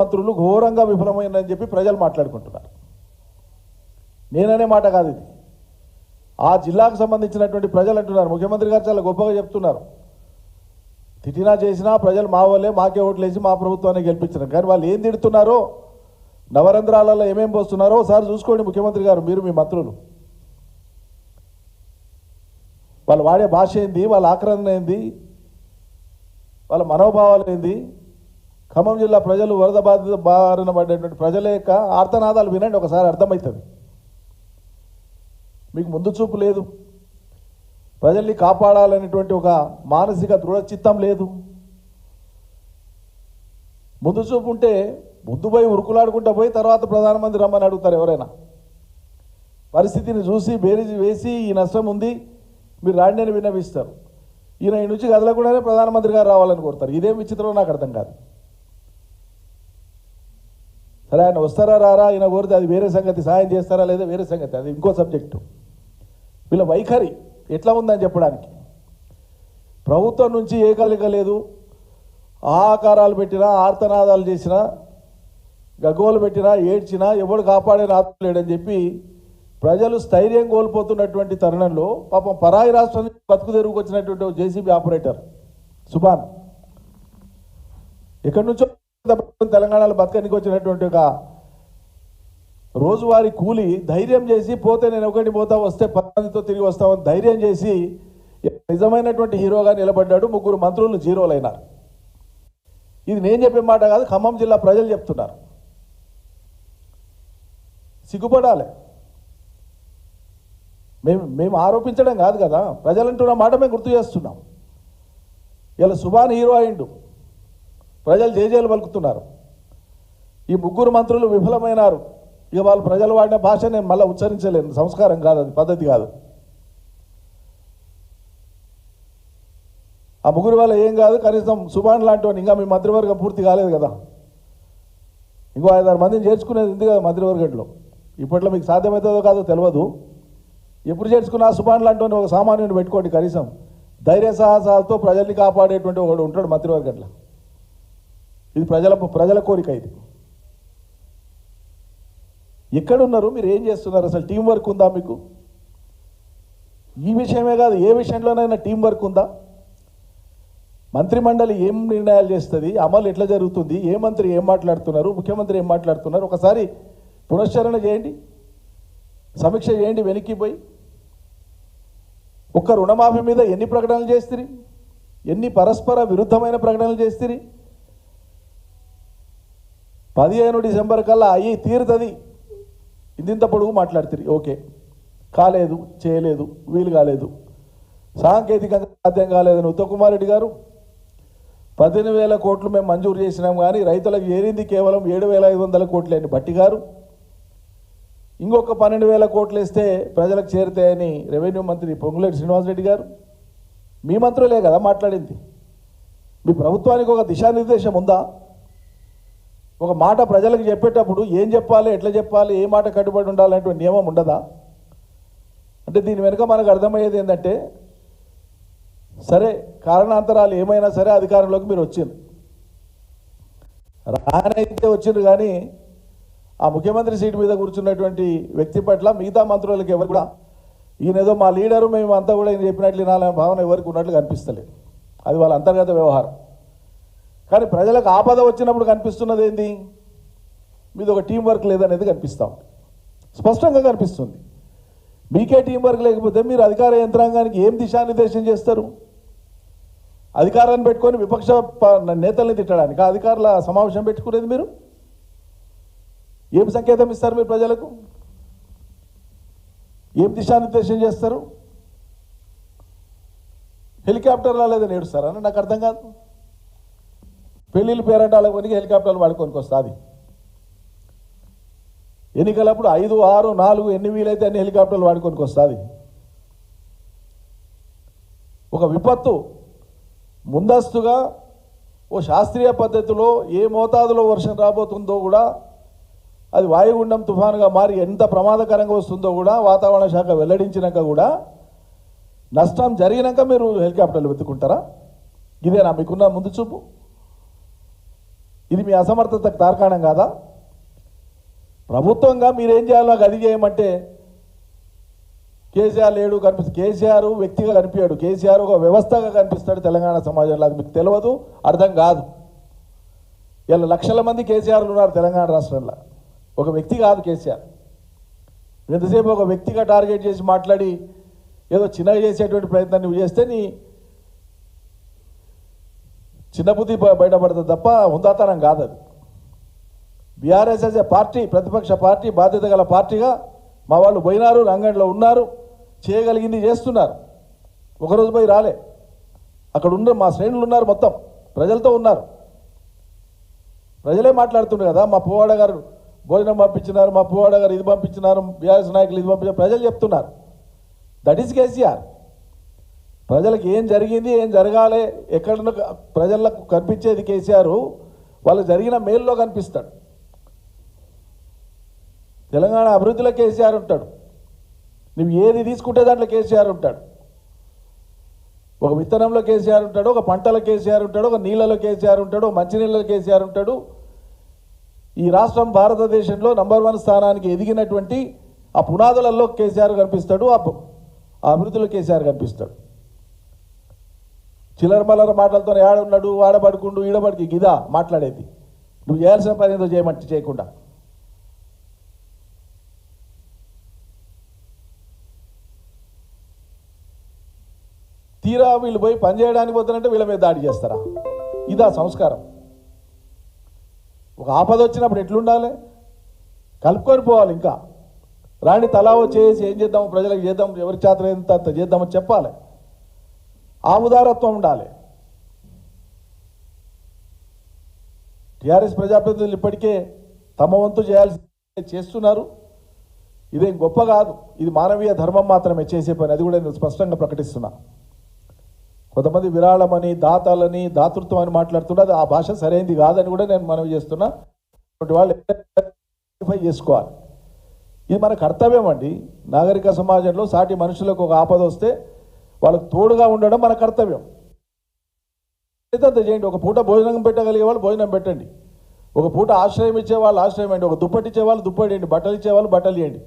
మంత్రులు ఘోరంగా విఫలమైందని చెప్పి ప్రజలు మాట్లాడుకుంటున్నారు. నేననే మాట కాదు ఇది, ఆ జిల్లాకు సంబంధించినటువంటి ప్రజలు అంటున్నారు. ముఖ్యమంత్రి గారు చాలా గొప్పగా చెప్తున్నారు, తిట్టినా చేసినా ప్రజలు మా వాళ్ళే, మాకే ఓట్లేసి మా ప్రభుత్వాన్ని గెలిపించినారు. కానీ వాళ్ళు ఏం తిడుతున్నారో, నవరంధ్రాలలో ఏమేం పోస్తున్నారో ఒకసారి చూసుకోండి ముఖ్యమంత్రి గారు, మీరు మీ మంత్రులు. వాళ్ళు వాడే భాష ఏంది, వాళ్ళ ఆక్రమణ ఏంది, వాళ్ళ మనోభావాలు ఏంది. ఖమ్మం జిల్లా ప్రజలు వరద బారిన పడేటువంటి ప్రజల యొక్క ఆర్తనాదాలు వినండి, ఒకసారి అర్థమవుతుంది. మీకు ముందు చూపు లేదు, ప్రజల్ని కాపాడాలనేటువంటి ఒక మానసిక దృఢచిత్తం లేదు. ముందు చూపు ఉంటే ముందు పోయి ఉరుకులాడుకుంటూ పోయి తర్వాత ప్రధానమంత్రి రమ్మని అడుగుతారు ఎవరైనా. పరిస్థితిని చూసి బేరీజు వేసి ఈ నష్టం ఉంది మీరు రాండి అని విన్నవిస్తారు. ఈయన ఈ నుంచి కదలకుండానే ప్రధానమంత్రి గారు రావాలని కోరుతారు. ఇదేం విచిత్రం నాకు అర్థం కాదు. సరే ఆయన వస్తారా రారా, ఆయన కోరితే అది వేరే సంగతి, సాయం చేస్తారా లేదా వేరే సంగతి, అది ఇంకో సబ్జెక్టు. వీళ్ళ వైఖరి ఎట్లా ఉందని చెప్పడానికి. ప్రభుత్వం నుంచి ఏ కలయిక లేదు, ఆకారాలు పెట్టినా, ఆర్తనాదాలు చేసినా, గగ్గోలు పెట్టినా, ఏడ్చినా ఎవడు కాపాడే రాలేడని చెప్పి ప్రజలు స్థైర్యం కోల్పోతున్నటువంటి తరుణంలో పాపం పరాయి రాష్ట్రం నుంచి బతుకు తెరువుకు వచ్చినటువంటి జేసీబీ ఆపరేటర్ సుభాన్ ఎక్కడి నుంచో తెలంగాణలో బతకనికి వచ్చినటువంటి ఒక రోజువారీ కూలి ధైర్యం చేసి పోతే నేను ఒకటి పోతా, వస్తే 10 తిరిగి వస్తామని ధైర్యం చేసి నిజమైనటువంటి హీరోగా నిలబడ్డాడు. 3 మంత్రులు జీరోలైనారు. ఇది నేను చెప్పే మాట కాదు, ఖమ్మం జిల్లా ప్రజలు చెప్తున్నారు. సిగ్గుపడాలి. మేము ఆరోపించడం కాదు కదా, ప్రజలంటున్న మాట మేము గుర్తు చేస్తున్నాం. ఇలా సుభాన్ హీరో అయిండు, ప్రజలు జేజేలు పలుకుతున్నారు. ఈ 3 మంత్రులు విఫలమైనారు. ఇక వాళ్ళు ప్రజలు వాడిన భాష నేను మళ్ళీ ఉచ్చరించలేను, సంస్కారం కాదు, అది పద్ధతి కాదు. ఆ 3 వల్ల ఏం కాదు, కనీసం సుభాన్ లాంటి వాడిని, ఇంకా మీ మంత్రివర్గం పూర్తి కాలేదు కదా, ఇంకో 5-6 మందిని చేర్చుకునేది ఉంది కదా మంత్రివర్గంలో. ఇప్పట్లో మీకు సాధ్యమవుతుందో కాదో తెలియదు. ఎప్పుడు చేర్చుకున్నా సుభాన్ లాంటి ఒక సామాన్యుని పెట్టుకోండి, కనీసం ధైర్య సాహసాలతో ప్రజల్ని కాపాడేటువంటి ఒకడు ఉంటాడు మంత్రివర్గంలో. ఇది ప్రజల కోరిక. ఇది ఎక్కడున్నారు, మీరు ఏం చేస్తున్నారు, అసలు టీం వర్క్ ఉందా మీకు? ఈ విషయమే కాదు, ఏ విషయంలోనైనా టీం వర్క్ ఉందా? మంత్రిమండలి ఏం నిర్ణయాలు చేస్తుంది, అమలు ఎట్లా జరుగుతుంది, ఏ మంత్రి ఏం మాట్లాడుతున్నారు, ముఖ్యమంత్రి ఏం మాట్లాడుతున్నారు, ఒకసారి పునశ్చరణ చేయండి, సమీక్ష చేయండి. వెనక్కిపోయి ఒక్క రుణమాఫీ మీద ఎన్ని ప్రకటనలు చేస్తుంది, ఎన్ని పరస్పర విరుద్ధమైన ప్రకటనలు చేస్తుంది. 15 డిసెంబర్ కల్లా అయ్యి తీరుతుంది, ఇంత పొడుగు మాట్లాడుతుంది. ఓకే, కాలేదు, చేయలేదు, వీలు కాలేదు, సాంకేతికంగా సాధ్యం కాలేదని ఉత్తమ్ కుమార్ రెడ్డి గారు 18,000 కోట్లు మేము మంజూరు చేసినాం, కానీ రైతులకు చేరింది కేవలం 7,500 కోట్లు అని బట్టి గారు ఇంకొక 12,000 కోట్లు వేస్తే ప్రజలకు చేరుతాయని రెవెన్యూ మంత్రి పొంగులేటి శ్రీనివాసరెడ్డి గారు, మీ మంత్రులే కదా మాట్లాడింది. మీ ప్రభుత్వానికి ఒక దిశానిర్దేశం ఉందా? ఒక మాట ప్రజలకు చెప్పేటప్పుడు ఏం చెప్పాలి, ఎట్లా చెప్పాలి, ఏ మాట కట్టుబడి ఉండాలనేటువంటి నియమం ఉండదా? అంటే దీని వెనుక మనకు అర్థమయ్యేది ఏంటంటే, సరే కారణాంతరాలు ఏమైనా సరే అధికారంలోకి మీరు వచ్చింది, రానైతే వచ్చిండ్రు, కానీ ఆ ముఖ్యమంత్రి సీటు మీద కూర్చున్నటువంటి వ్యక్తి పట్ల మిగతా మంత్రులకు ఎవరు కూడా ఈయనేదో మా లీడరు మేము అంతా కూడా ఈయన చెప్పినట్లు వినాలనే భావన ఎవరికి ఉన్నట్లు కనిపిస్తలేదు. అది వాళ్ళ అంతర్గత వ్యవహారం. కానీ ప్రజలకు ఆపద వచ్చినప్పుడు కనిపిస్తున్నది ఏంది, మీది ఒక టీం వర్క్ లేదనేది కనిపిస్తూ ఉంది, స్పష్టంగా కనిపిస్తుంది. మీకే టీం వర్క్ లేకపోతే మీరు అధికార యంత్రాంగానికి ఏం దిశానిర్దేశం చేస్తారు? అధికారాన్ని పెట్టుకొని విపక్ష నేతల్ని తిట్టడానికి అధికారుల సమావేశం పెట్టుకునేది మీరు ఏం సంకేతం ఇస్తారు? మీరు ప్రజలకు ఏం దిశానిర్దేశం చేస్తారు? హెలికాప్టర్లా లేదని ఏడుస్తారా? నాకు అర్థం కాదు. పెళ్ళిళ్ళు పేరంటాల కొనికి హెలికాప్టర్లు వాడుకోనికి వస్తుంది. ఎన్నికలప్పుడు 5, 6, 4 ఎన్ని వీలైతే అన్ని హెలికాప్టర్లు వాడుకోనికి వస్తుంది. ఒక విపత్తు ముందస్తుగా ఓ శాస్త్రీయ పద్ధతిలో ఏ మోతాదులో వర్షం రాబోతుందో కూడా, అది వాయుగుండం తుఫానుగా మారి ఎంత ప్రమాదకరంగా వస్తుందో కూడా వాతావరణ శాఖ వెల్లడించినాక కూడా నష్టం జరిగినాక మీరు హెలికాప్టర్లు వెతుకుంటారా? ఇదేనా మీకున్న ముందు చూపు? ఇది మీ అసమర్థతకు తార్కాణం కాదా? ప్రభుత్వంగా మీరేం చేయాలో నాకు అది చేయమంటే కేసీఆర్ లేడు కనిపిస్తుంది. కేసీఆర్ వ్యక్తిగా కనిపించాడు, కేసీఆర్ ఒక వ్యవస్థగా కనిపిస్తాడు తెలంగాణ సమాజంలో. అది మీకు తెలియదు, అర్థం కాదు. ఇలా లక్షల మంది కేసీఆర్లు ఉన్నారు తెలంగాణ రాష్ట్రంలో, ఒక వ్యక్తి కాదు కేసీఆర్. ఎంతసేపు ఒక వ్యక్తిగా టార్గెట్ చేసి మాట్లాడి ఏదో చిన్నగా చేసేటువంటి ప్రయత్నం నువ్వు చేస్తే నీ చిన్న బుద్ధి బయటపడుతుంది తప్ప హుందాతనం కాదు అది. బీఆర్ఎస్ యాజ్ ఏ పార్టీ, ప్రతిపక్ష పార్టీ, బాధ్యత గల పార్టీగా మా వాళ్ళు పోయినారు, రంగంలో ఉన్నారు, చేయగలిగింది చేస్తున్నారు. ఒకరోజు పోయి రాలే, అక్కడ ఉన్న మా శ్రేణులు ఉన్నారు, మొత్తం ప్రజలతో ఉన్నారు. ప్రజలే మాట్లాడుతుండ్రు కదా, మా పువ్వాడ గారు భోజనం పంపించినారు, మా పువ్వాడ గారు ఇది పంపించినారు, బీఆర్ఎస్ నాయకులు ఇది పంపించారు, ప్రజలు చెప్తున్నారు. That is KCR. ప్రజలకు ఏం జరిగింది, ఏం జరగాలి, ఎక్కడ ప్రజలకు కనిపించేది కేసీఆర్. వాళ్ళు జరిగిన మేల్లో కనిపిస్తాడు. తెలంగాణ అభివృద్ధిలో కేసీఆర్ ఉంటాడు. నువ్వు ఏది తీసుకుంటే దాంట్లో కేసీఆర్ ఉంటాడు. ఒక విత్తనంలో కేసీఆర్ ఉంటాడు, ఒక పంటలో కేసీఆర్ ఉంటాడు, ఒక నీళ్ళలో కేసీఆర్ ఉంటాడు, ఒక మంచినీళ్ళలో కేసీఆర్ ఉంటాడు. ఈ రాష్ట్రం భారతదేశంలో నంబర్ 1 స్థానానికి ఎదిగినటువంటి ఆ పునాదులలో కేసీఆర్ కనిపిస్తాడు, ఆ అభివృద్ధిలో కేసీఆర్ కనిపిస్తాడు. చిల్లర మల్లర మాటలతో ఏడున్నాడు, ఆడబడుకుండు, ఈడబడికి గిదా మాట్లాడేది. నువ్వు చేయాల్సిన పని ఏదో చేయమంటే చేయకుండా. తీరా వీళ్ళు పోయి పనిచేయడానికి పోతారంటే వీళ్ళ మీద దాడి చేస్తారా? ఇదా సంస్కారం? ఒక ఆపద వచ్చినప్పుడు ఎట్లుండాలి? కలుపుకొని పోవాలి. ఇంకా రాణి తలావో చేసి ఏం చేద్దాము, ప్రజలకు చేద్దాం, ఎవరి చేత అంత చేద్దామని చెప్పాలి. ఆ ఉదారత్వం ఉండాలి. టీఆర్ఎస్ ప్రజాప్రతినిధులు ఇప్పటికే తమ వంతు చేయాల్సి చేస్తున్నారు. ఇదేం గొప్ప కాదు, ఇది మానవీయ ధర్మం మాత్రమే చేసే పని. అది కూడా నేను స్పష్టంగా ప్రకటిస్తున్నా. కొంతమంది విరాళమని, దాతాలని, దాతృత్వం అని మాట్లాడుతున్నది ఆ భాష సరైనది కాదని కూడా నేను మనవి చేస్తున్నా. వాళ్ళు వెరిఫై చేసుకోవాలి. ఇది మన కర్తవ్యం అండి. నాగరిక సమాజంలో సాటి మనుషులకు ఒక ఆపద వస్తే వాళ్ళకు తోడుగా ఉండడం మన కర్తవ్యం. అంత చేయండి. ఒక పూట భోజనం పెట్టగలిగే వాళ్ళు భోజనం పెట్టండి, ఒక పూట ఆశ్రయం ఇచ్చే వాళ్ళు ఆశ్రయం ఇవ్వండి, ఒక దుప్పటి ఇచ్చే వాళ్ళు దుప్పటి ఇవ్వండి, బట్టలు ఇచ్చే వాళ్ళు బట్టలు ఇవ్వండి.